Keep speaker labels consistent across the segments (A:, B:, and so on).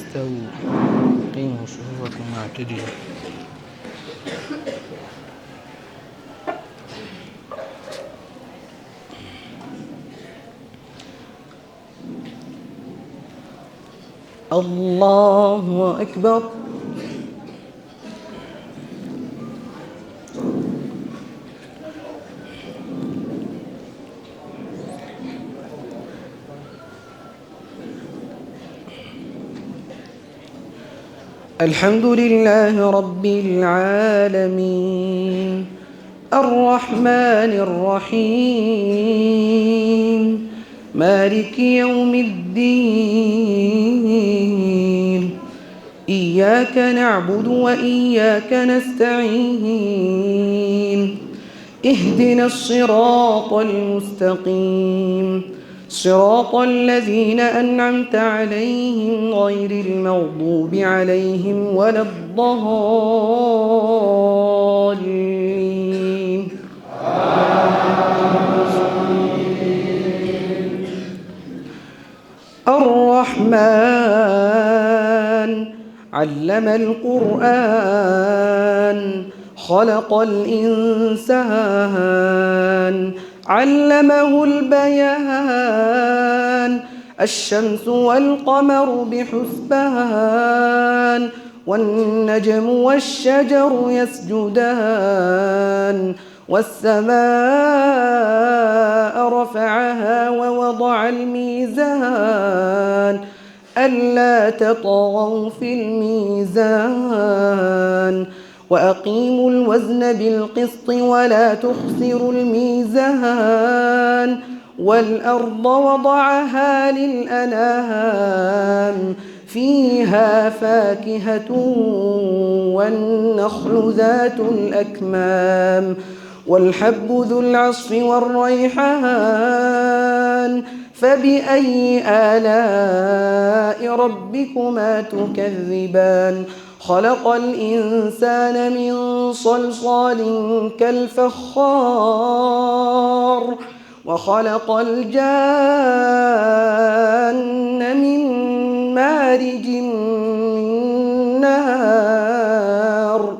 A: استووا قيموا صفوفكم واعتدلوا. الله أكبر. الحمد لله رب العالمين الرحمن الرحيم مالك يوم الدين إياك نعبد وإياك نستعين اهدنا الصراط المستقيم صراط الذين أنعمت عليهم غير المغضوب عليهم ولا الضالين. الرحمن علم القرآن خلق الإنسان علمه البيان الشمس والقمر بحسبان والنجم والشجر يسجدان والسماء رفعها ووضع الميزان ألا تطغوا في الميزان وأقيموا الوزن بالقسط ولا تخسروا الميزان والأرض وضعها للأنام فيها فاكهة والنخل ذات الأكمام والحب ذو العصف والريحان فبأي آلاء ربكما تكذبان خلق الإنسان من صلصال كالفخار وخلق الجان من مارج من نار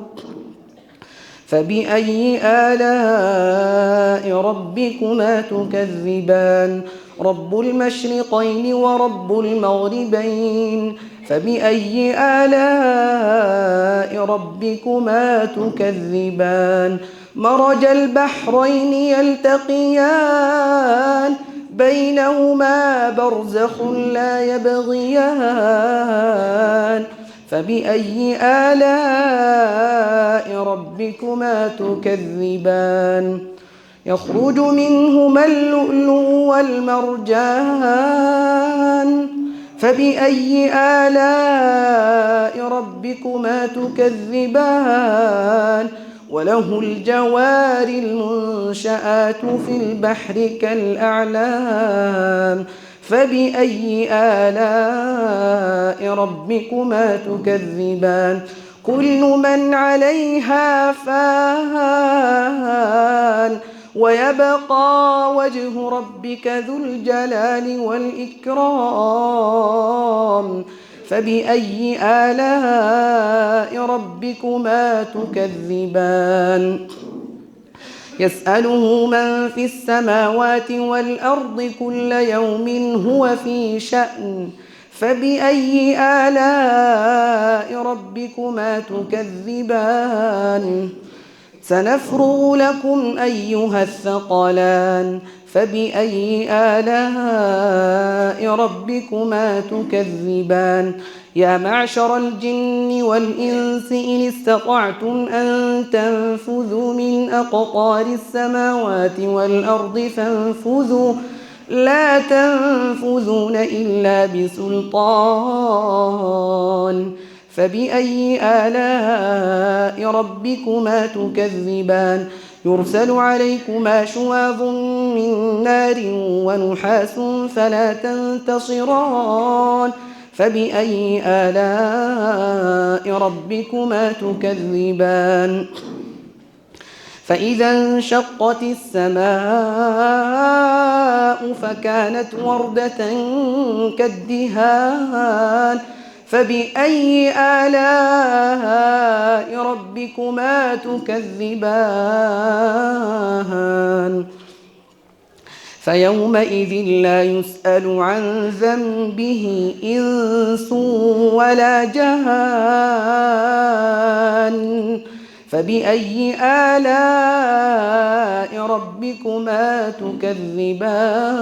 A: فبأي آلاء ربكما تكذبان رب المشرقين ورب المغربين فبأي آلاء ربكما تكذبان مرج البحرين يلتقيان بينهما برزخ لا يبغيان فبأي آلاء ربكما تكذبان يخرج منهما اللؤلؤ والمرجان فبأي آلاء ربكما تكذبان وله الجوار المنشآت في البحر كالأعلام فبأي آلاء ربكما تكذبان كل من عليها فان ويبقى وجه ربك ذو الجلال والإكرام فبأي آلاء ربكما تكذبان يسأله من في السماوات والأرض كل يوم هو في شأن فبأي آلاء ربكما تكذبان سنفرغ لكم أيها الثقلان فبأي آلاء ربكما تكذبان يا معشر الجن والإنس إن استطعتم أن تنفذوا من أقطار السماوات والأرض فانفذوا لا تنفذون إلا بسلطان فبأي آلاء ربكما تكذبان يرسل عليكما شواظ من نار ونحاس فلا تنتصران فبأي آلاء ربكما تكذبان فإذا انشقت السماء فكانت وردة كالدهان فبأي آلاء ربكما تكذبان فيومئذ لا يسأل عن ذنبه إنس ولا جان فبأي آلاء ربكما تكذبان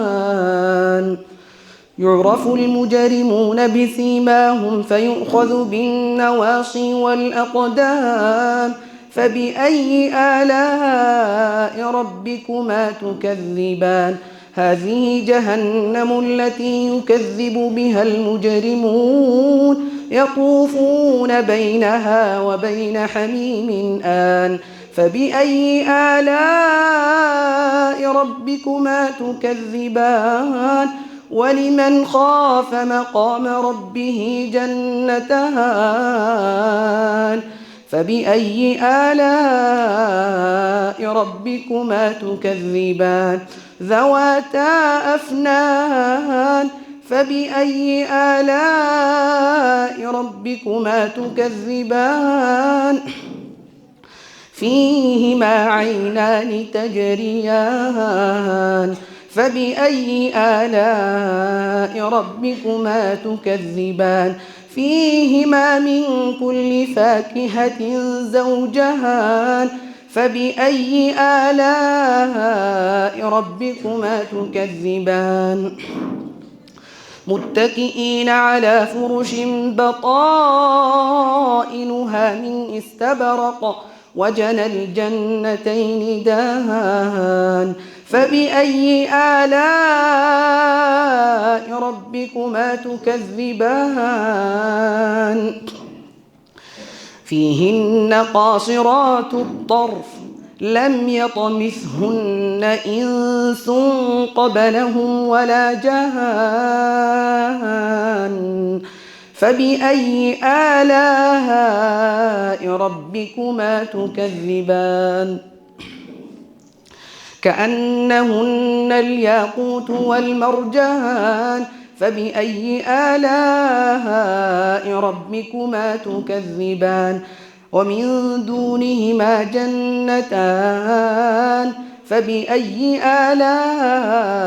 A: يعرف المجرمون بسيماهم فيؤخذ بالنواصي والأقدام فبأي آلاء ربكما تكذبان هذه جهنم التي يكذب بها المجرمون يطوفون بينها وبين حميم آن فبأي آلاء ربكما تكذبان ولمن خاف مقام ربه جنتان فبأي آلاء ربكما تكذبان ذواتا أفنان فبأي آلاء ربكما تكذبان فيهما عينان تجريان فبأي آلاء ربكما تكذبان فيهما من كل فاكهة زوجان فبأي آلاء ربكما تكذبان متكئين على فرش بطائنها من استبرق وجنى الجنتين دان فبأي آلاء ربكما تكذبان فيهن قاصرات الطرف لم يطمثهن إنس قبلهم ولا جان فبأي آلاء ربكما تكذبان كأنهن الياقوت والمرجان فبأي آلاء ربكما تكذبان ومن دونهما جنتان فبأي آلاء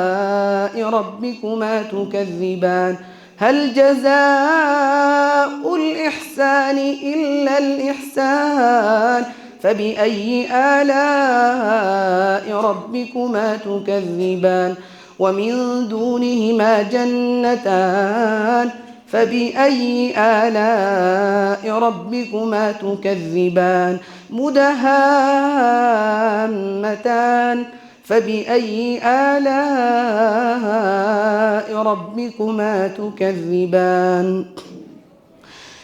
A: ربكما تكذبان هل جزاء الإحسان إلا الإحسان فبأي آلاء ربكما تكذبان ومن دونهما جنتان فبأي آلاء ربكما تكذبان مدهامتان فبأي آلاء ربكما تكذبان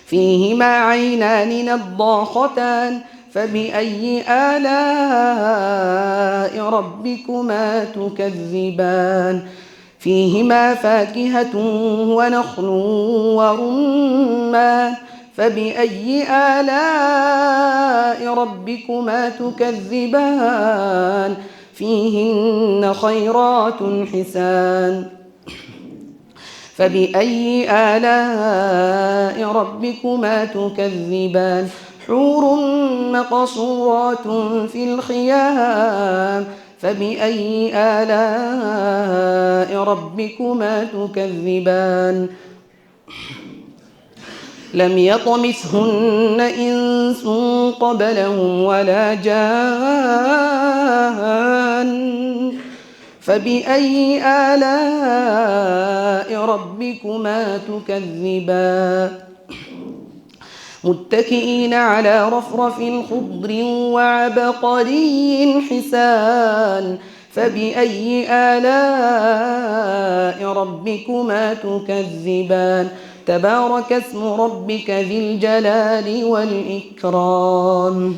A: فيهما عينان نضاختان فبأي آلاء ربكما تكذبان فيهما فاكهة ونخل ورمان فبأي آلاء ربكما تكذبان فيهن خيرات حسان فبأي آلاء ربكما تكذبان حور مقصورات في الخيام فبأي آلاء ربكما تكذبان لم يطمثهن إنس قبلهم ولا جان فبأي آلاء ربكما تكذبان متكئين على رفرف خضر وعبقري حسان فبأي آلاء ربكما تكذبان تبارك اسم ربك ذي الجلال والإكرام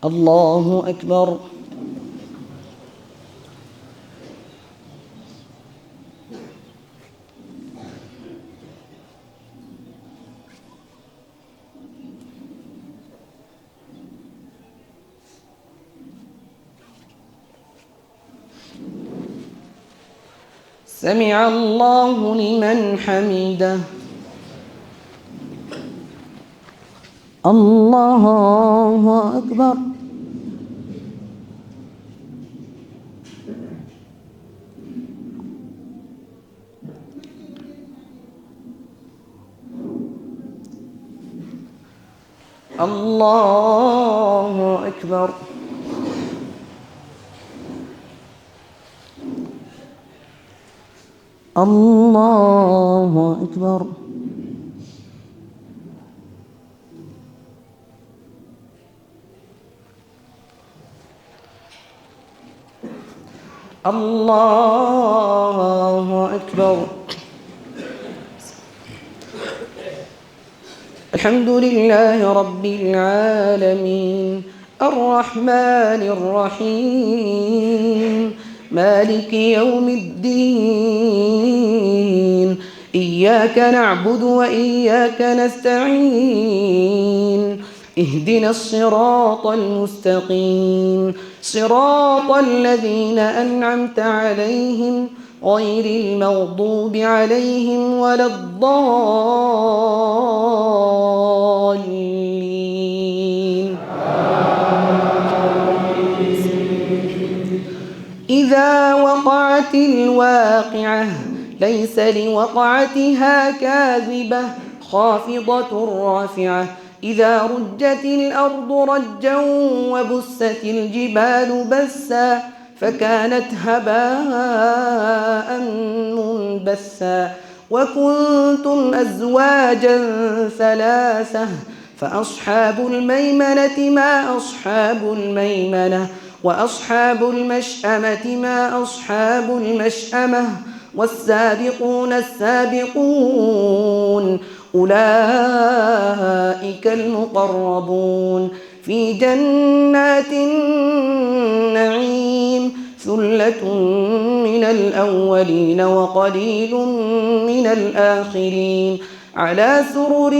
A: الله أكبر سمع الله لمن حمده. الله أكبر. الله أكبر. الله أكبر. الله أكبر. الحمد لله رب العالمين الرحمن الرحيم مالك يوم الدين إياك نعبد وإياك نستعين اهدنا الصراط المستقيم صراط الذين أنعمت عليهم غير المغضوب عليهم ولا الضالين. إذا وقعت الواقعة ليس لوقعتها كاذبة خافضة رافعة إذا رجت الأرض رجا وبست الجبال بسا فكانت هباء منبثا وكنتم أزواجا ثلاثة فأصحاب الميمنة ما أصحاب الميمنة وأصحاب المشأمة ما أصحاب المشأمة والسابقون السابقون أولئك المقربون في جنات النعيم ثلة من الأولين وقليل من الآخرين على سرر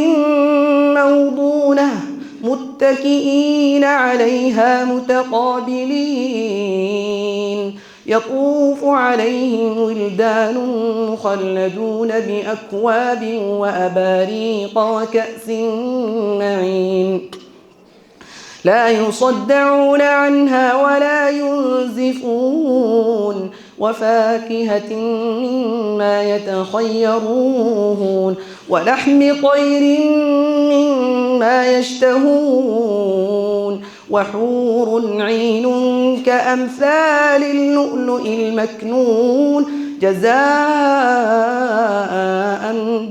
A: موضونة متكئين عليها متقابلين يطوف عليهم ولدان مخلدون بأكواب وأباريق وكأس معين لا يصدعون عنها ولا ينزفون وفاكهة مما يتخيرون ولحم طير مما يشتهون وحور عين كأمثال اللؤلؤ المكنون جزاء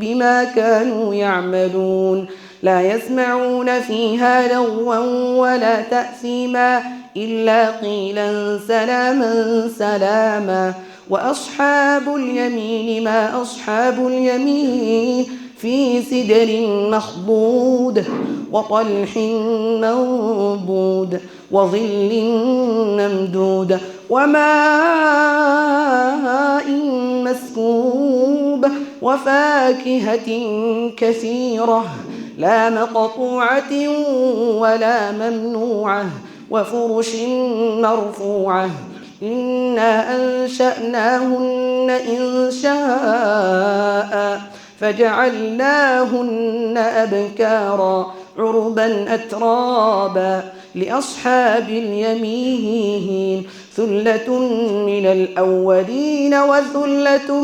A: بما كانوا يعملون لا يسمعون فيها لغوا ولا تأثيما إلا قيلا سلاما سلاما وأصحاب اليمين ما أصحاب اليمين في سدر مخضود وطلح منضود وظل ممدود وماء مسكوب وفاكهة كثيرة لا مقطوعة ولا ممنوعة وفرش مرفوعة إنا أنشأناهن إنشاء فجعلناهن أبكارا عربا أترابا لأصحاب اليمين ثلة من الأولين وثلة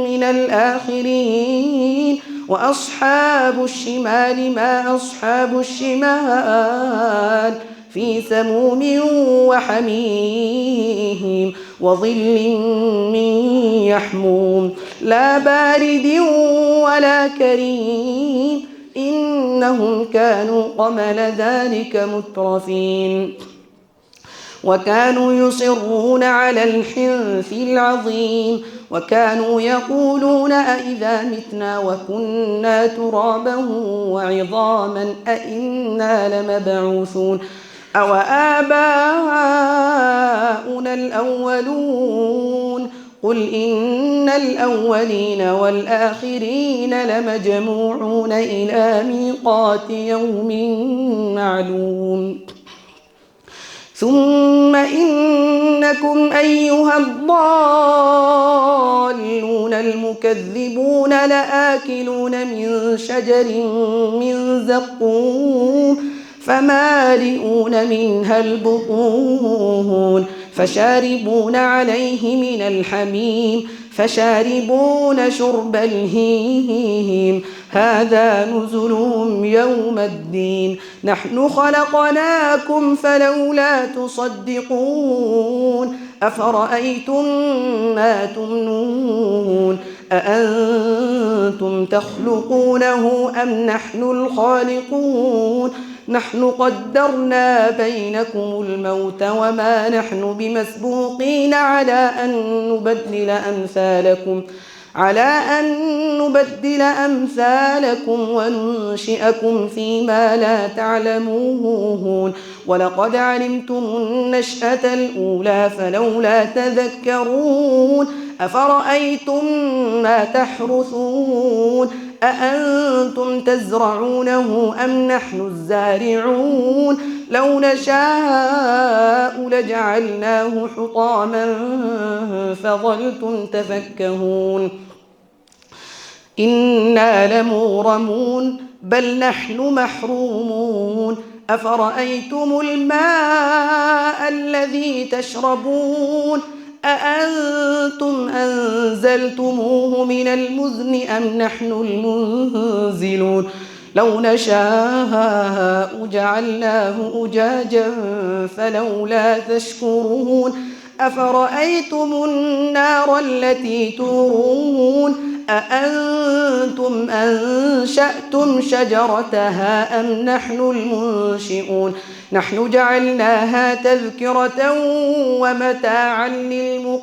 A: من الآخرين وأصحاب الشمال ما أصحاب الشمال في سموم وحميم وظل من يحموم لا بارد ولا كريم إنهم كانوا قبل ذلك مترفين وكانوا يصرون على الحنث العظيم وكانوا يقولون أئذا متنا وكنا ترابا وعظاما أئنا لمبعوثون أو آباؤنا الأولون قل إن الأولين والآخرين لمجموعون إلى ميقات يوم معلوم ثم إنكم أيها الضالون المكذبون لآكلون من شجر من زقوم فمالئون منها البطون فشاربون عليه من الحميم فشاربون شرب الهيم هذا نزلهم يوم الدين نحن خلقناكم فلولا تصدقون أفرأيتم ما تمنون أأنتم تخلقونه أم نحن الخالقون نحن قدرنا بينكم الموت وما نحن بمسبوقين على أن نبدل أمثالكم وننشئكم فيما لا تعلمون ولقد علمتم النشأة الأولى فلولا تذكرون أفرأيتم ما تحرثون أأنتم تزرعونه أم نحن الزارعون لو نشاء لجعلناه حطاما فظلتم تفكهون إنا لمغرمون بل نحن محرومون أفرأيتم الماء الذي تشربون أأنتم أنزلتموه من المزن أم نحن المنزلون لو نشاء جعلناه أجاجا فلولا تشكرون أفرأيتم النار التي تورون أأنتم أنشأتم شجرتها أم نحن المنشئون نحن جعلناها تذكرة ومتاعا للمقوين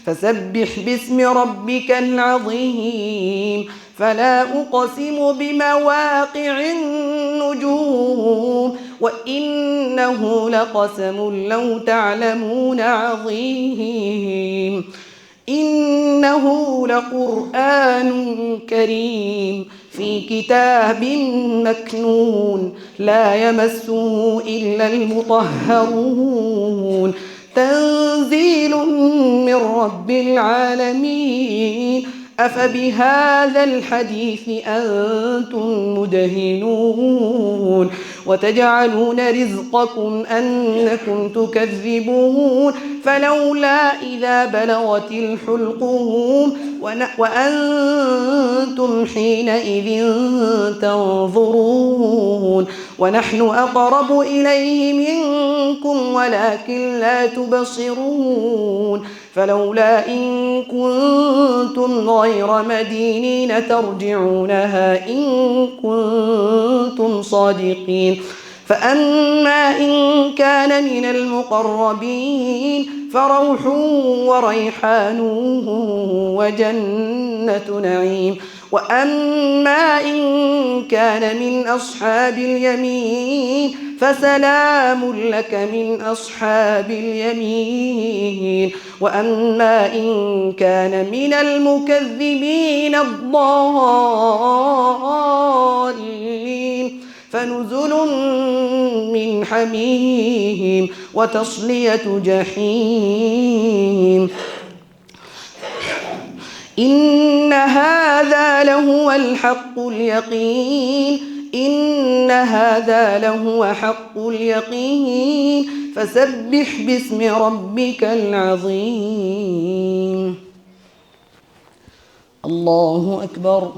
A: فسبح باسم ربك العظيم فلا أقسم بمواقع النجوم وإنه لقسم لو تعلمون عظيم إنه لقرآن كريم في كتاب مكنون لا يمسه إلا المطهرون تنزيل من رب العالمين أفبهذا الحديث أنتم مدهنون وتجعلون رزقكم أنكم تكذبون فلولا إذا بلغت الحلقوم وأنتم حينئذ تنظرون ونحن أقرب إليه منكم ولكن لا تبصرون فلولا إن كنتم غير مدينين ترجعونها إن كنتم صادقين فأما إن كان من المقربين فروح وريحان وجنة نعيم وأما إن كان من أصحاب اليمين فسلام لك من أصحاب اليمين وأما إن كان من المكذبين الضالين فنزل من حميم وتصلية جحيم إن هذا لهو الحق اليقين إن هذا لهو حق اليقين فسبح باسم ربك العظيم الله أكبر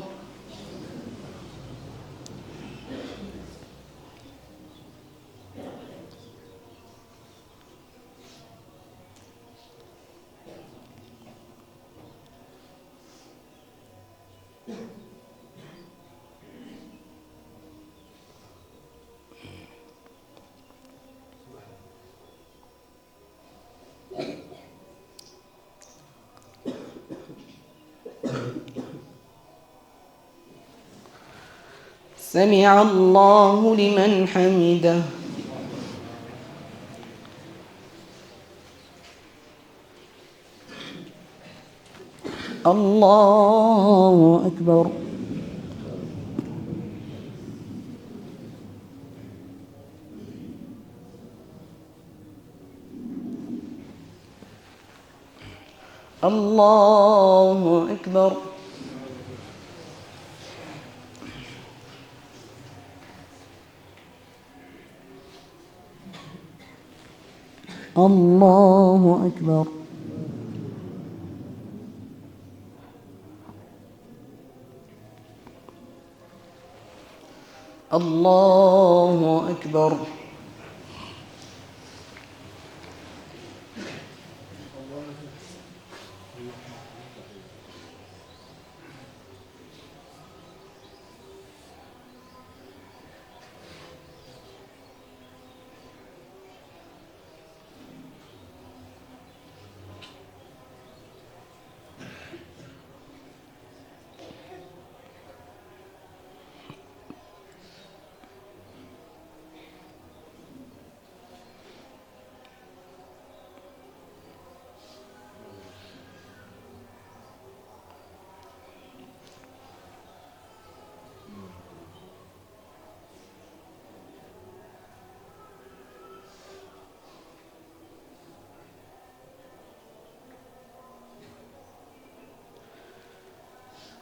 A: سمع الله لمن حمده الله أكبر الله أكبر. الله أكبر. الله أكبر.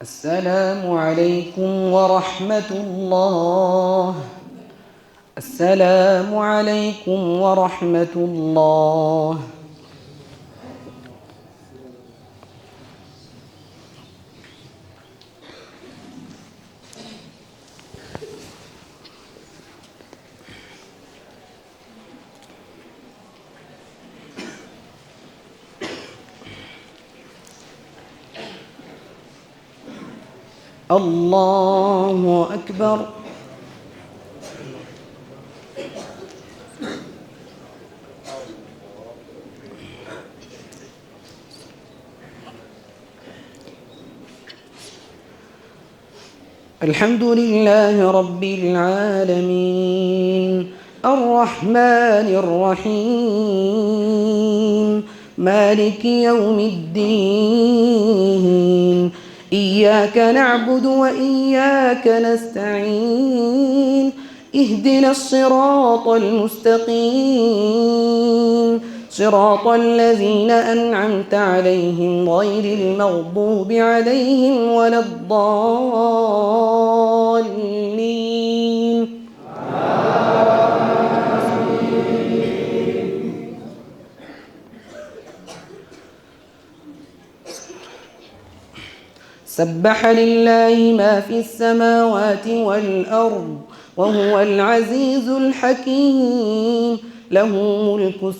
A: السلام عليكم ورحمة الله. السلام عليكم ورحمة الله. الله أكبر. الحمد لله رب العالمين الرحمن الرحيم مالك يوم الدين إياك نعبد وإياك نستعين اهدنا الصراط المستقيم صراط الذين أنعمت عليهم غير المغضوب عليهم ولا الضالين. سبح لله ما في السماوات والأرض وهو العزيز الحكيم له ملك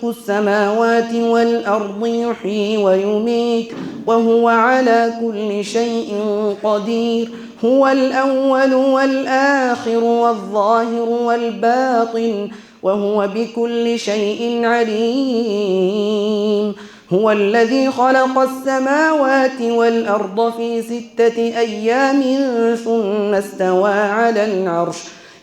A: السماوات والأرض يحيي ويميت وهو على كل شيء قدير هو الأول والآخر والظاهر والباطن وهو بكل شيء عليم هو الذي خلق السماوات والأرض في 6 أيام ثم استوى على العرش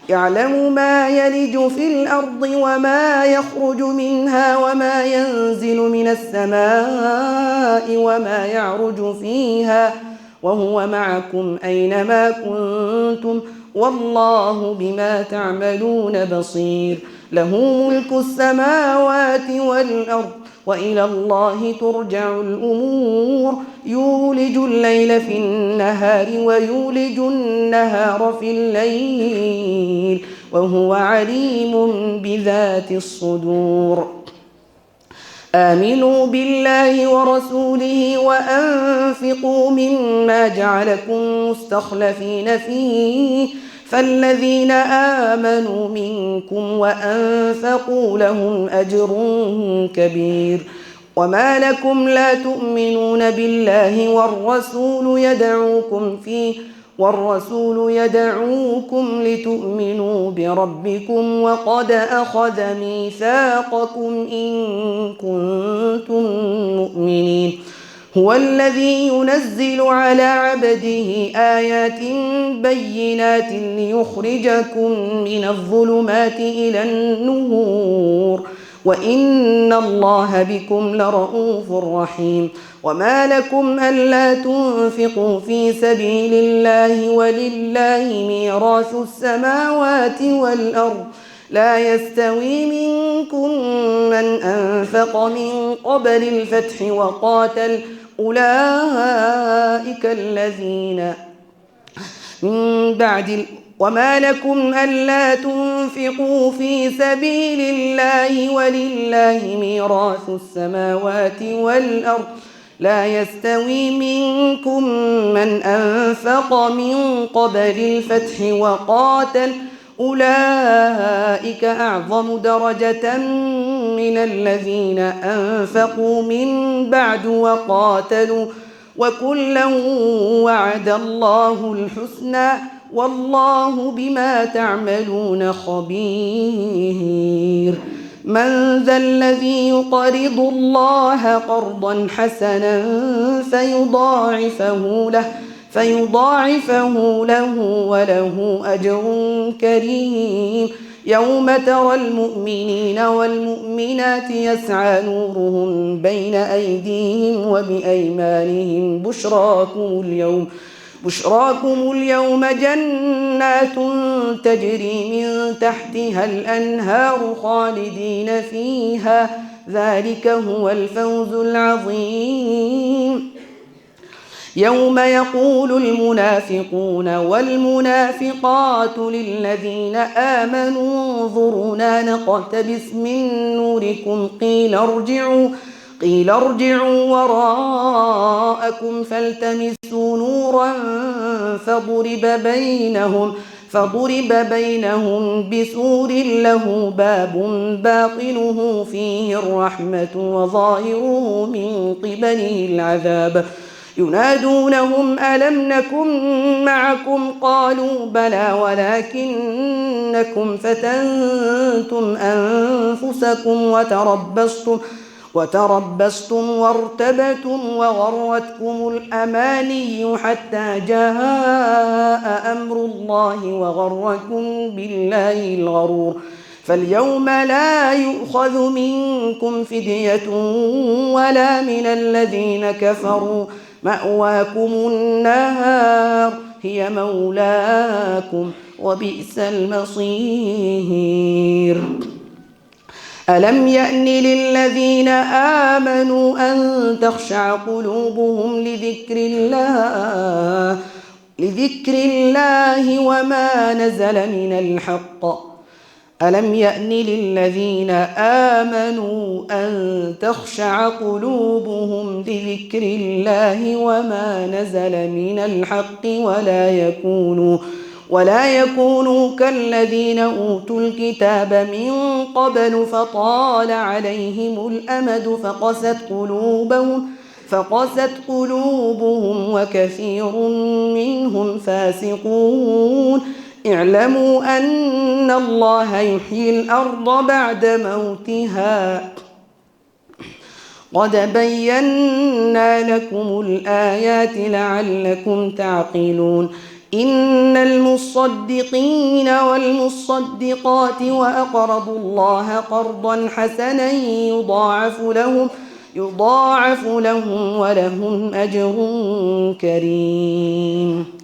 A: يعلم ما يلج في الأرض وما يخرج منها وما ينزل من السماء وما يعرج فيها وهو معكم أينما كنتم والله بما تعملون بصير له ملك السماوات والأرض وإلى الله ترجع الأمور يولج الليل في النهار ويولج النهار في الليل وهو عليم بذات الصدور آمنوا بالله ورسوله وأنفقوا مما جعلكم مستخلفين فيه فالذين آمنوا منكم وأنفقوا لهم أجر كبير وما لكم لا تؤمنون بالله والرسول يدعوكم لتؤمنوا بربكم وقد أخذ ميثاقكم إن كنتم مؤمنين هو الذي ينزل على عبده آيات بينات ليخرجكم من الظلمات إلى النور وإن الله بكم لرؤوف رحيم وما لكم ألا تنفقوا في سبيل الله ولله ميراث السماوات والأرض لا يستوي منكم من أنفق من قبل الفتح وقاتل أولئك الذين من بعد وما لكم ألا تنفقوا في سبيل الله ولله ميراث السماوات والأرض لا يستوي منكم من أنفق من قبل الفتح وقاتل أولئك أعظم درجة من الذين أنفقوا من بعد وقاتلوا وكلا وعد الله الحسنى والله بما تعملون خبير من ذا الذي يقرض الله قرضا حسنا فيضاعفه له وله أجر كريم يوم ترى المؤمنين والمؤمنات يسعى نورهم بين أيديهم وبأيمانهم بشراكم اليوم جنات تجري من تحتها الأنهار خالدين فيها ذلك هو الفوز العظيم يوم يقول المنافقون والمنافقات للذين آمنوا انظرونا نقتبس من نوركم قيل ارجعوا وراءكم فالتمسوا نورا فضرب بينهم بسور له باب باطنه فيه الرحمة وظاهره من قبله العذاب ينادونهم ألم نكن معكم قالوا بلى ولكنكم فتنتم أنفسكم وتربصتم وارتبتم وغرتكم الأماني حتى جاء أمر الله وغركم بالله الغرور فاليوم لا يؤخذ منكم فدية ولا من الذين كفروا مأواكم النار هي مولاكم وبئس المصير ألم يأن للذين آمنوا أن تخشع قلوبهم لذكر الله وما نزل من الحق ألم يأن للذين آمنوا أن تخشع قلوبهم لذكر الله وما نزل من الحق ولا يكونوا كالذين أوتوا الكتاب من قبل فطال عليهم الأمد فقست قلوبهم وكثير منهم فاسقون اعلموا أن الله يحيي الأرض بعد موتها قد بينا لكم الآيات لعلكم تعقلون إن المصدقين والمصدقات وأقرضوا الله قرضا حسنا يضاعف لهم ولهم أجر كريم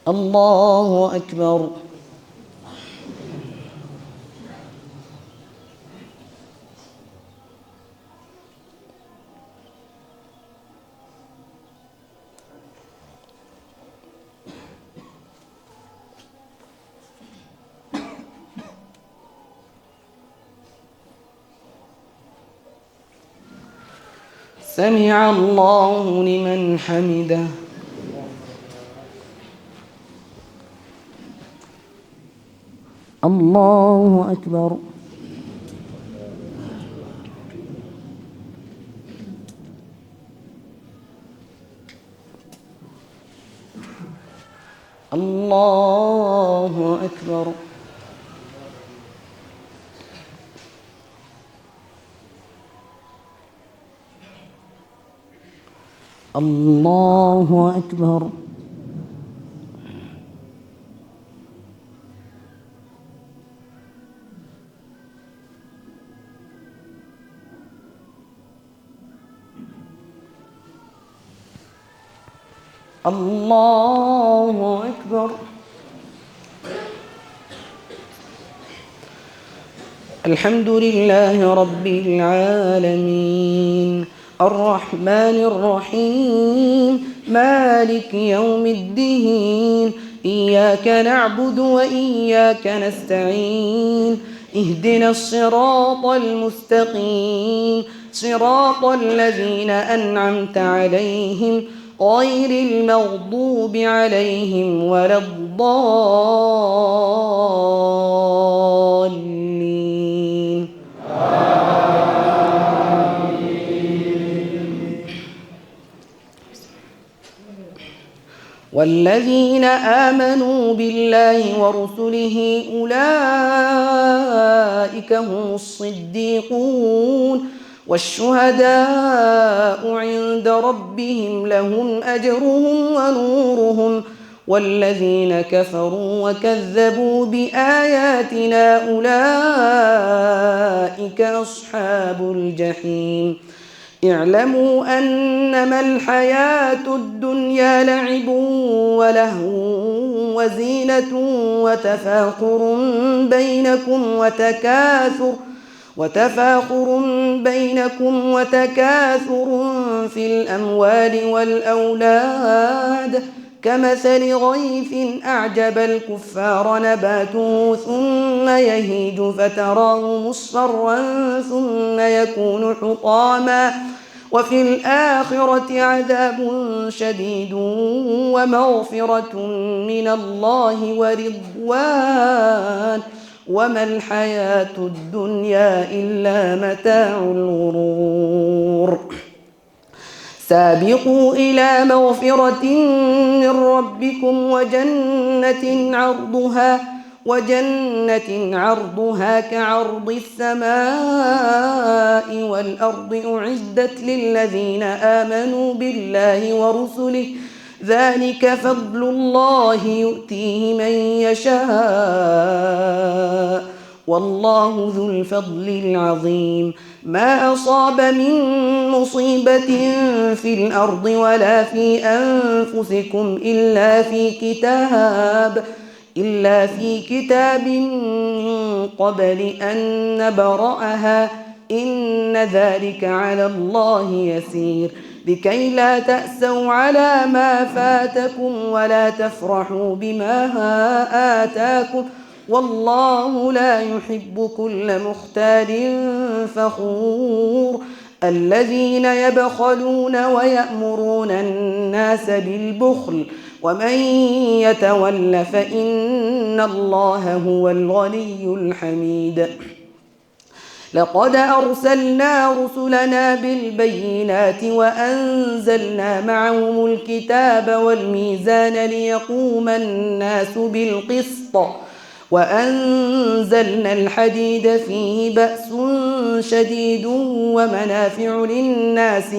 A: الله أكبر سمع الله لمن حمده الله أكبر الله أكبر الله أكبر الله أكبر الحمد لله رب العالمين الرحمن الرحيم مالك يوم الدين إياك نعبد وإياك نستعين اهدنا الصراط المستقيم صراط الذين أنعمت عليهم غير المغضوب عليهم ولا الضالين والذين آمنوا بالله ورسله أولئك هم الصديقون والشهداء عند ربهم لهم أجرهم ونورهم والذين كفروا وكذبوا بآياتنا أولئك أصحاب الجحيم اعلموا أنما الحياة الدنيا لعب ولهو وزينة وتفاخر بينكم وتكاثر في الأموال والأولاد كمثل غيث أعجب الكفار نباته ثم يهيج فتراه مصفرا ثم يكون حطاما وفي الآخرة عذاب شديد ومغفرة من الله ورضوان وما الحياة الدنيا إلا متاع الغرور سابقوا إلى مغفرة من ربكم وجنة عرضها كعرض السماء والأرض أعدت للذين آمنوا بالله ورسله ذلك فضل الله يؤتيه من يشاء والله ذو الفضل العظيم ما أصاب من مصيبة في الأرض ولا في أنفسكم إلا في كتاب من قبل أن نبرأها إن ذلك على الله يسير لكي لا تأسوا على ما فاتكم ولا تفرحوا بما آتاكم والله لا يحب كل مختال فخور الذين يبخلون ويأمرون الناس بالبخل ومن يتول فإن الله هو الغني الحميد لقد أرسلنا رسلنا بالبينات وأنزلنا معهم الكتاب والميزان ليقوم الناس بالقسط وأنزلنا الحديد فيه بأس شديد ومنافع للناس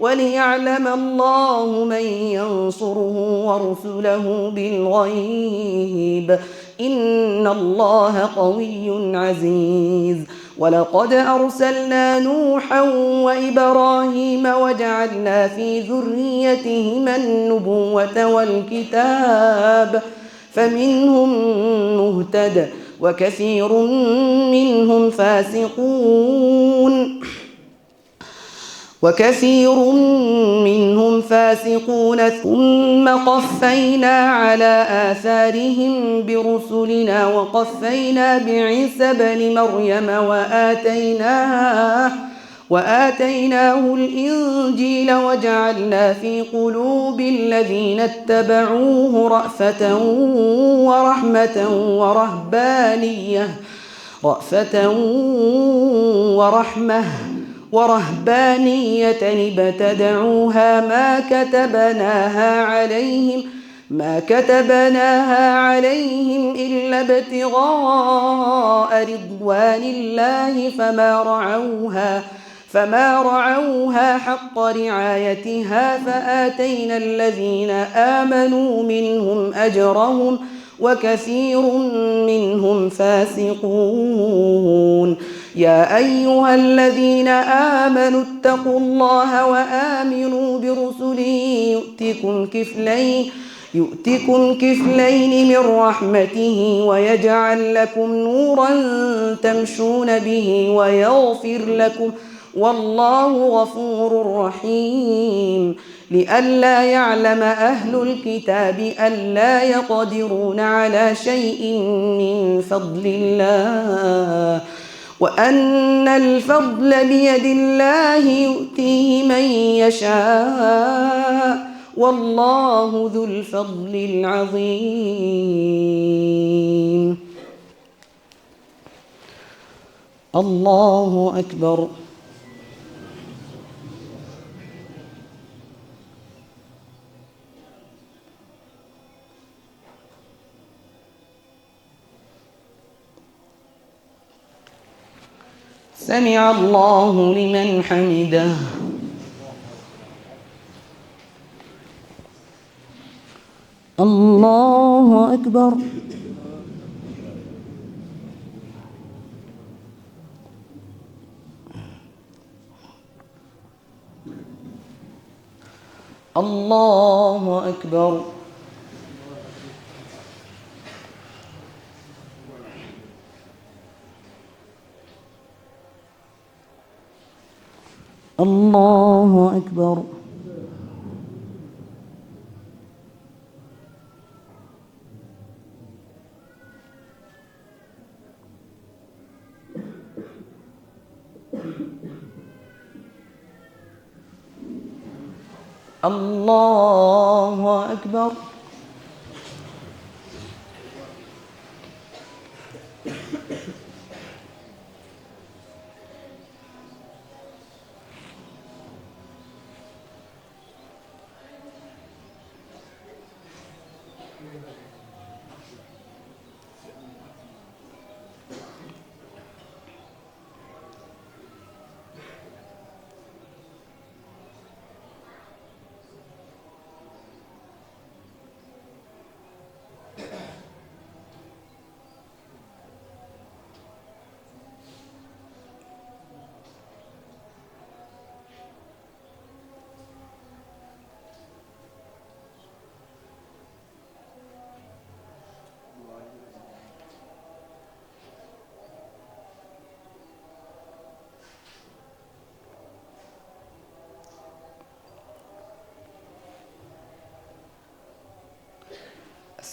A: وليعلم الله من ينصره ورسله بالغيب إن الله قوي عزيز ولقد أرسلنا نوحا وإبراهيم وجعلنا في ذريتهما النبوة والكتاب فمنهم مهتد وكثير منهم فاسقون ثم قفينا على آثارهم برسلنا وقفينا بعيسى بن مريم وآتيناه الإنجيل وجعلنا في قلوب الذين اتبعوه رأفة ورحمة ورهبانية ابتدعوها ما كتبناها عليهم إلا ابتغاء رضوان الله فما رعوها حق رعايتها فآتينا الذين آمنوا منهم أجرهم وكثير منهم فاسقون يا أيها الذين آمنوا اتقوا الله وآمنوا برسله يؤتكم كفلين من رحمته ويجعل لكم نورا تمشون به ويغفر لكم والله غفور رحيم. لئلا يعلم أهل الكتاب ألا يقدرون على شيء من فضل الله وأن الفضل بيد الله يؤتيه من يشاء والله ذو الفضل العظيم. الله أكبر. سمع الله لمن حمده. الله أكبر. الله أكبر. الله أكبر. الله أكبر.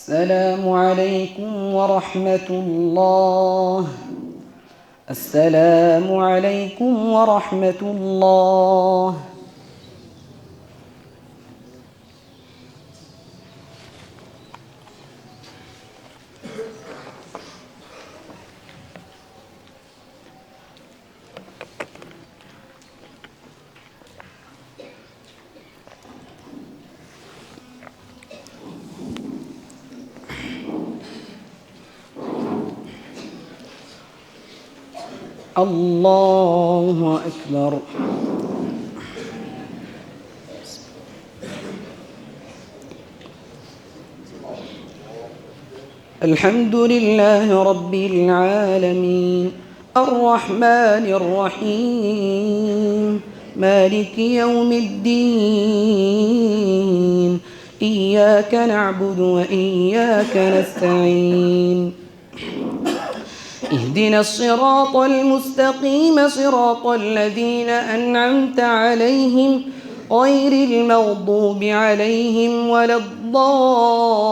A: السلام عليكم ورحمة الله. السلام عليكم ورحمة الله. الله أكبر. الحمد لله رب العالمين الرحمن الرحيم مالك يوم الدين إياك نعبد وإياك نستعين اهدنا الصراط المستقيم صراط الذين أنعمت عليهم غير المغضوب عليهم ولا الضالين.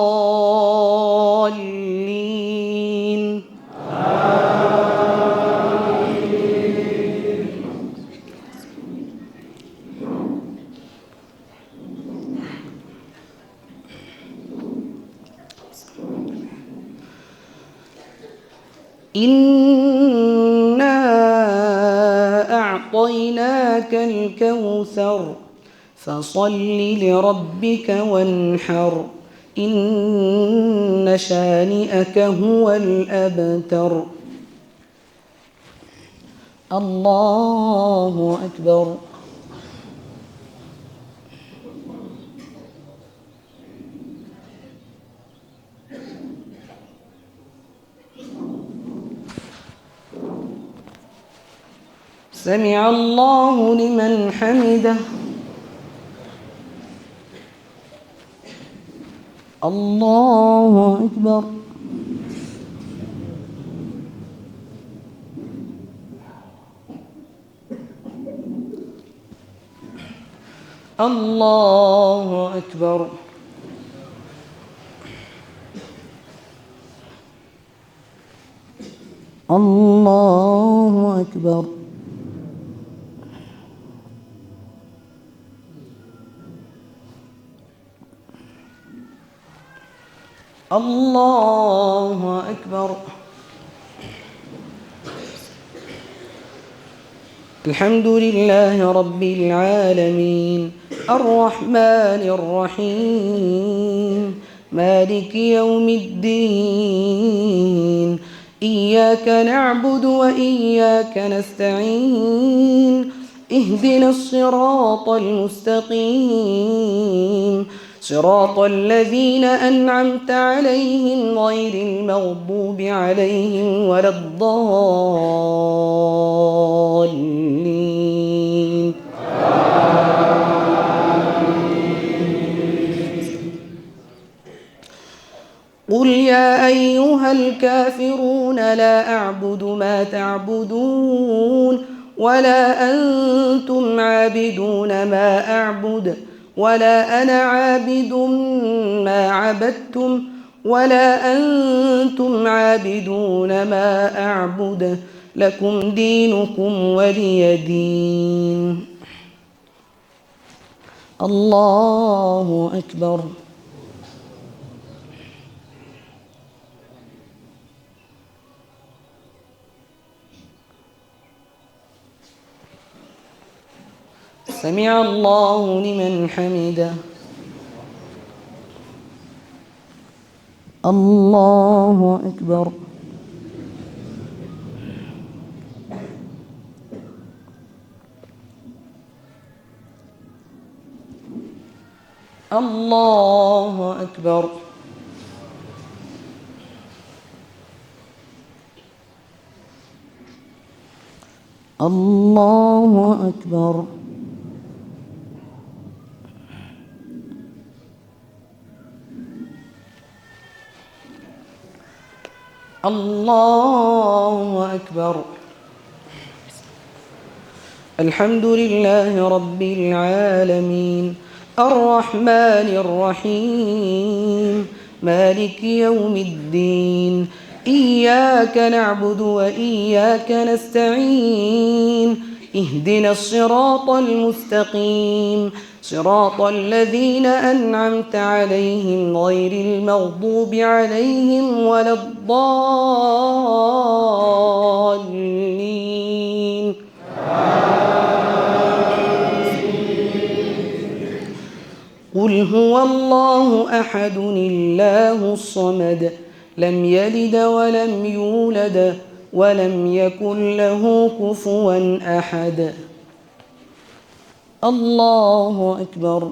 A: إنا أعطيناك الكوثر فصل لربك وانحر إن شانئك هو الأبتر. الله أكبر. سمع الله لمن حمده. الله أكبر. الله أكبر. الله أكبر. الله أكبر. الحمد لله رب العالمين الرحمن الرحيم مالك يوم الدين إياك نعبد وإياك نستعين اهدنا الصراط المستقيم صراط الذين أنعمت عليهم غير المغضوب عليهم ولا الضالين. قل يا أيها الكافرون لا أعبد ما تعبدون ولا أنتم عابدون ما أعبد ولا أنا عابد ما عبدتم ولا أنتم عابدون ما أعبد لكم دينكم ولي دين. الله أكبر. سمع الله لمن حمده. الله أكبر. الله أكبر. الله أكبر. الله أكبر. الحمد لله رب العالمين الرحمن الرحيم مالك يوم الدين إياك نعبد وإياك نستعين اهدنا الصراط المستقيم صراط الذين أنعمت عليهم غير المغضوب عليهم ولا الضالين. قل هو الله أحد الله الصمد لم يلد ولم يولد ولم يكن له كفوا أحد. الله أكبر.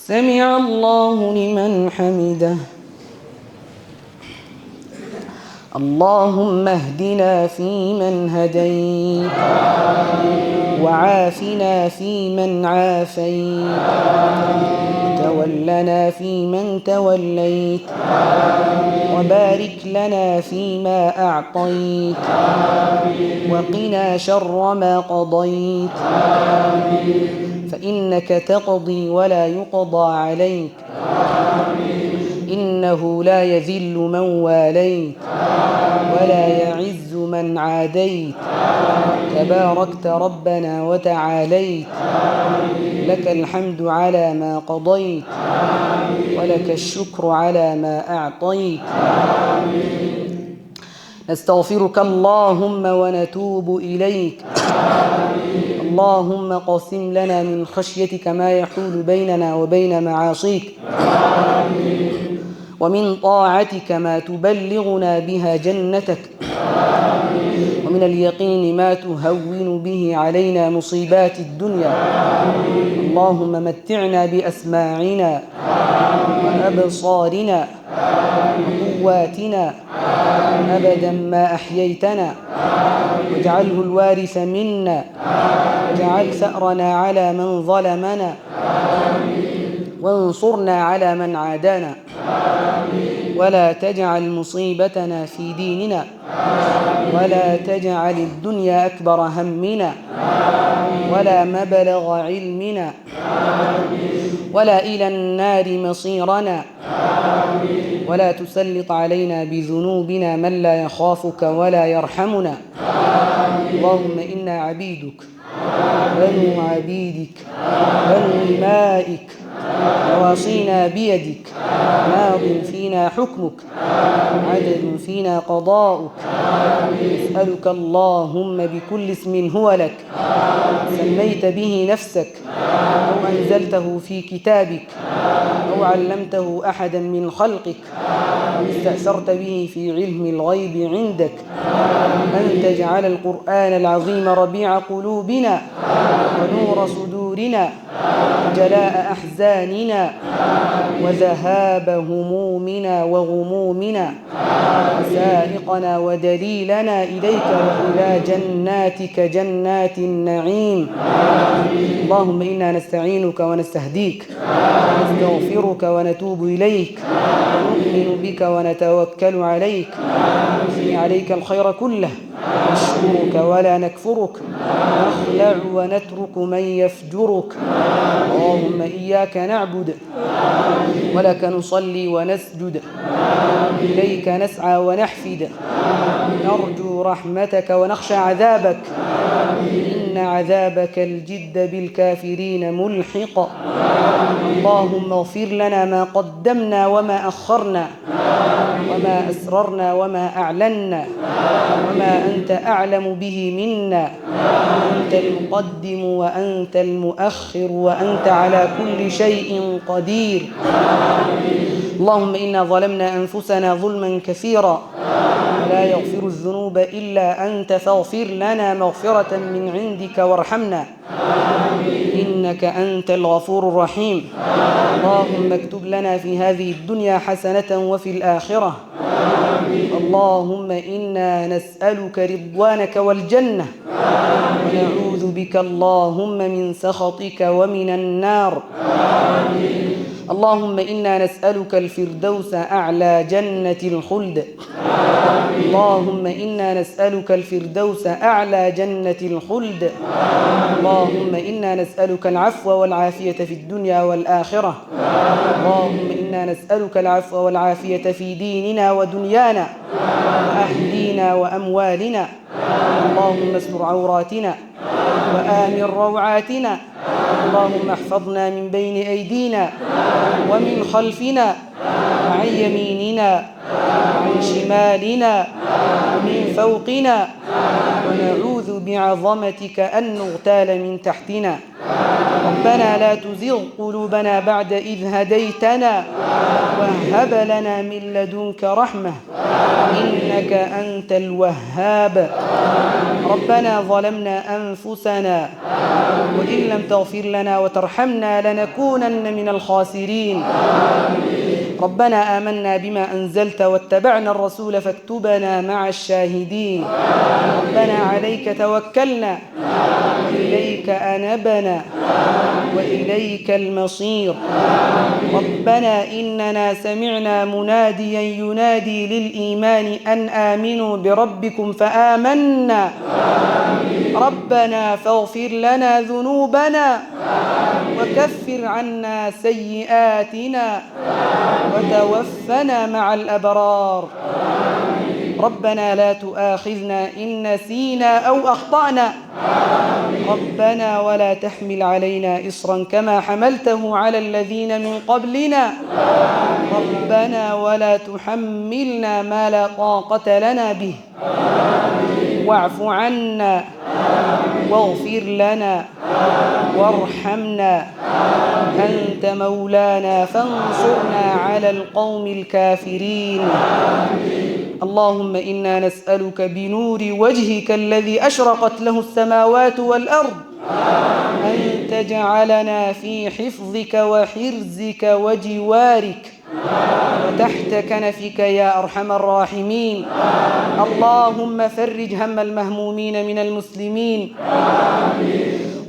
A: سمع الله لمن حمده. اللهم اهدنا فيمن هديت وعافنا فيمن عافيت وتولنا فيمن توليت وبارك لنا فيما أعطيت وقنا شر ما قضيت فإنك تقضي ولا يقضى عليك إنه لا يذل من واليت ولا يعز من عاديت تباركت ربنا وتعاليت لك الحمد على ما قضيت ولك الشكر على ما أعطيت. نستغفرك اللهم ونتوب إليك. اللهم قسم لنا من خشيتك ما يحول بيننا وبين معاصيك ومن طاعتك ما تبلغنا بها جنتك ومن اليقين ما تهون به علينا مصيبات الدنيا. اللهم متعنا بأسماعنا وأبصارنا وقواتنا أبدا ما أحييتنا، واجعله الوارث منا، واجعل ثأرنا على من ظلمنا، وانصرنا على من عادانا، ولا تجعل مصيبتنا في ديننا، ولا تجعل الدنيا أكبر همنا ولا مبلغ علمنا ولا إلى النار مصيرنا، ولا تسلط علينا بذنوبنا من لا يخافك ولا يرحمنا. اللهم إنا عبيدك بنو عبيدك بنو إمائك، نواصينا بيدك، ماض فينا حكمك، عدل فينا قضاؤك. نسألك اللهم بكل اسم هو لك سميت به نفسك أو أنزلته في كتابك أو علمته أحدا من خلقك أو استأثرت به في علم الغيب عندك، أن تجعل القرآن العظيم ربيع قلوبنا ونور صدورنا وجلاء أحزاننا وذهاب همومنا وغمومنا، وسائقنا ودليلنا إليك وإلى جناتك جنات النعيم. اللهم إنا نستعينك ونستهديك ونستغفرك ونتوب إليك ونؤمن بك ونتوكل عليك، نثني عليك الخير كله، نشكرك ولا نكفرك، نخلع ونترك من يفجرك. اللهم إياك نعبد ولك نصلي ونسجد، إليك نسعى ونحفد، نرجو رحمتك ونخشى عذابك، إن عذابك الجد بالكافرين ملحق. اللهم اغفر لنا ما قدمنا وما أخرنا وما أسررنا وما أعلنا وما أنت أعلم به منا، أنت المقدم وأنت المؤخر وأنت على كل شيء قدير. اللهم إنا ظلمنا أنفسنا ظلما كثيرا ولا يغفر الذنوب إلا أنت، فاغفر لنا مغفرة من عندك وارحمنا إنك أنت الغفور الرحيم. اللهم اكتب لنا في هذه الدنيا حسنة وفي الآخرة. اللهم إنا نسألك رضوانك والجنة ونعوذ بك اللهم من سخطك ومن النار. اللهم إنا نسألك الفردوس أعلى جنة الخلد. اللهم إنا نسألك الفردوس أعلى جنة الخلد. اللهم إنا نسألك العفو والعافية في الدنيا والآخرة. اللهم إنا نسألك العفو والعافية في ديننا ودنيانا وأهلينا وأموالنا. اللهم استر عوراتنا وآمن روعاتنا. اللهم احفظنا من بين أيدينا ومن خلفنا وعن يميننا وعن شمالنا ومن فوقنا، ونعوذ بعظمتك أن نغتال من تحتنا. ربنا لا تزغ قلوبنا بعد إذ هديتنا وهب لنا من لدنك رحمة إنك أنت الوهاب. ربنا ظلمنا أنفسنا وإن لم تغفر لنا وترحمنا لنكونن من الخاسرين. ربنا آمنا بما أنزلت واتبعنا الرسول فاكتبنا مع الشاهدين. ربنا عليك توكلنا وإليك أنبنا وإليك المصير. ربنا إننا سمعنا مناديا ينادي للإيمان أن آمنوا بربكم فآمنا. ربنا فاغفر لنا ذنوبنا وكفر عنا سيئاتنا وتوفنا مع الأبرار. ربنا لا تؤاخذنا إن نسينا أو أخطأنا. ربنا ولا تحمل علينا إصرا كما حملته على الذين من قبلنا. ربنا ولا تحملنا ما لا طاقة لنا به. واعف عنا واغفر لنا وارحمنا أنت مولانا فانصرنا على القوم الكافرين. اللهم إنا نسألك بنور وجهك الذي أشرقت له السماوات والأرض أن تجعلنا في حفظك وحرزك وجوارك وتحت كنفك يا أرحم الراحمين. اللهم فرج هم المهمومين من المسلمين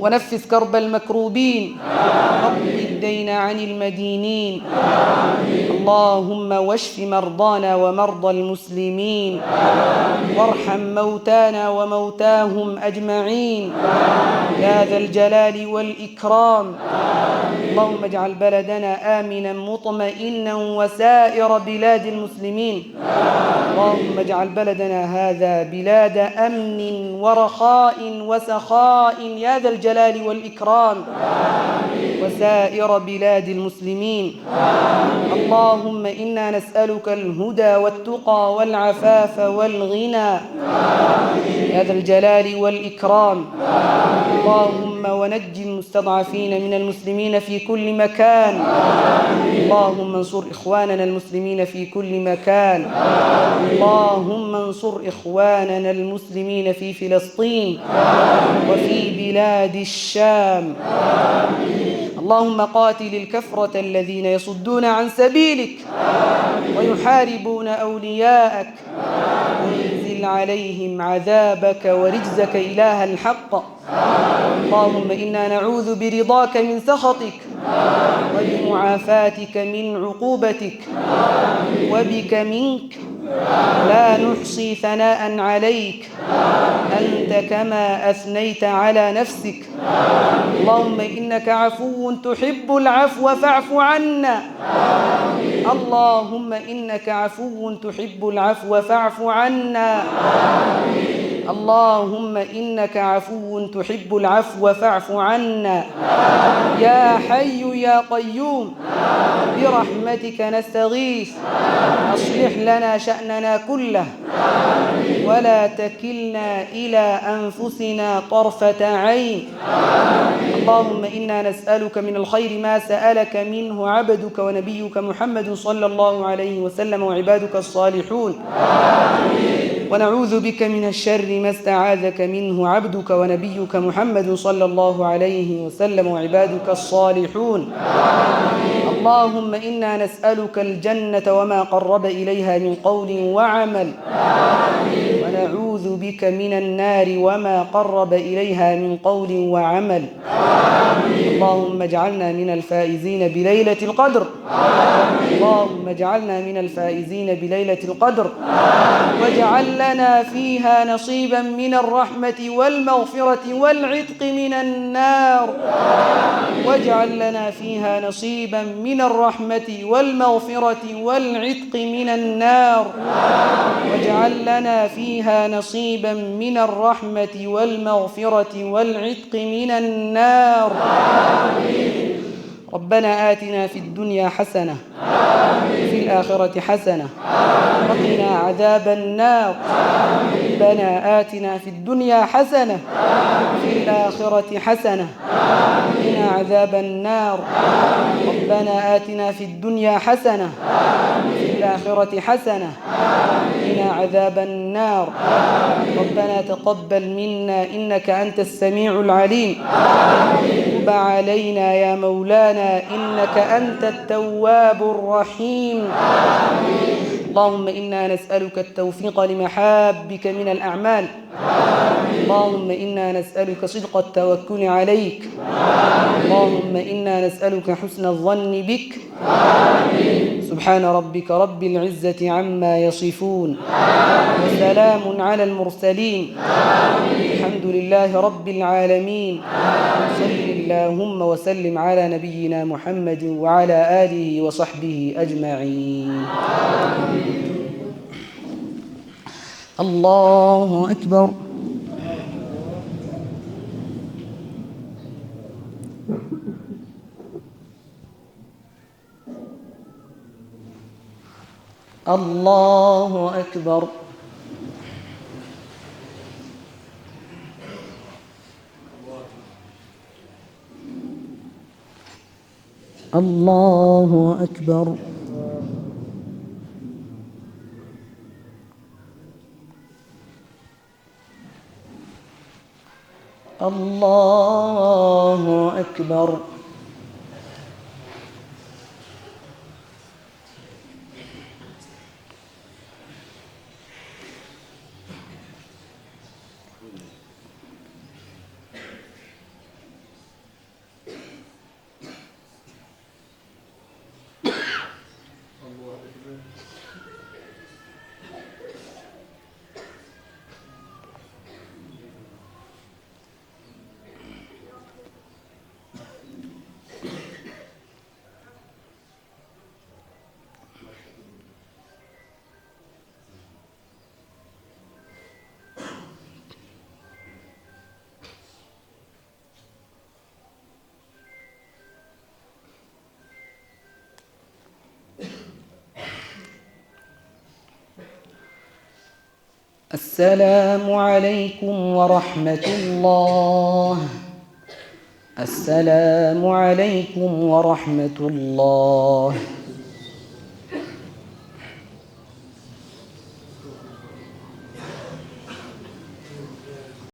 A: ونفس كرب المكروبين واقض الدين عن المدينين. اللهم واشف مرضانا ومرضى المسلمين وارحم موتانا وموتاهم أجمعين يا ذا الجلال والإكرام. اللهم اجعل بلدنا آمنا مطمئنا وسائر بلاد المسلمين. اللهم اجعل بلدنا هذا بلاد أمن ورخاء وسخاء يا ذا الجلال والإكرام وسائر بلاد المسلمين. اللهم إنا نسألك الهدى والتقى والعفاف والغنى يا ذا الجلال والإكرام. اللهم ونج المستضعفين من المسلمين في كل مكان. اللهم انصر إخواننا المسلمين في كل مكان. اللهم انصر إخواننا المسلمين في فلسطين وفي بلاد الشام. اللهم قاتل الكفرة الذين يصدون عن سبيلك ويحاربون أولياءك وانزل عليهم عذابك ورجزك إله الحق. اللهم إنا نعوذ برضاك من سخطك وبمعافاتك من عقوبتك وبك منك لا نحصي ثناء عليك أنت كما أثنيت على نفسك. اللهم إنك عفو تحب العفو فاعف عنا. اللهم إنك عفو تحب العفو فاعف عنا. اللهم إنك عفو تحب العفو فاعف عنا. يا حي يا قيوم برحمتك نستغيث أصلح لنا شأننا كله ولا تكلنا إلى أنفسنا طرفة عين. اللهم إنا نسألك من الخير ما سألك منه عبدك ونبيك محمد صلى الله عليه وسلم وعبادك الصالحون ونعوذ بك من الشر ما استعاذك منه عبدك ونبيك محمد صلى الله عليه وسلم وعبادك الصالحون. اللهم إنا نسألك الجنة وما قرب إليها من قول وعمل ونعوذ بك من النار وما قرب إليها من قول وعمل. اللهم اجعلنا من الفائزين بليلة القدر. اللهم اجعلنا من الفائزين بليلة القدر واجعل لنا فيها نصيبا من الرحمة والمغفرة والعتق من النار. واجعل لنا فيها نصيبا من الرحمة والمغفرة والعتق من النار. واجعل لنا فيها نصيبا من الرحمة والمغفرة والعتق من النار. ربنا آتنا في الدنيا حسنة وفي الآخرة حسنة وقنا عذاب النار. ربنا آتنا في الدنيا حسنة وفي الآخرة حسنة وقنا عذاب النار. ربنا آتنا في الدنيا حسنة وفي الآخرة حسنة وقنا عذاب النار. ربنا تقبل منا إنك أنت السميع العليم. تب علينا يا مولانا إنك أنت التواب الرحيم. اللهم إنا نسألك التوفيق لمحابك من الأعمال. اللهم إنا نسألك صدق التوكل عليك. اللهم إنا نسألك حسن الظن بك. سبحان ربك رب العزة عما يصفون وسلام على المرسلين الحمد لله رب العالمين. صل اللهم وسلم على نبينا محمد وعلى آله وصحبه أجمعين. الله أكبر. الله أكبر. الله أكبر. الله أكبر. السلام عليكم ورحمة الله. السلام عليكم ورحمة الله.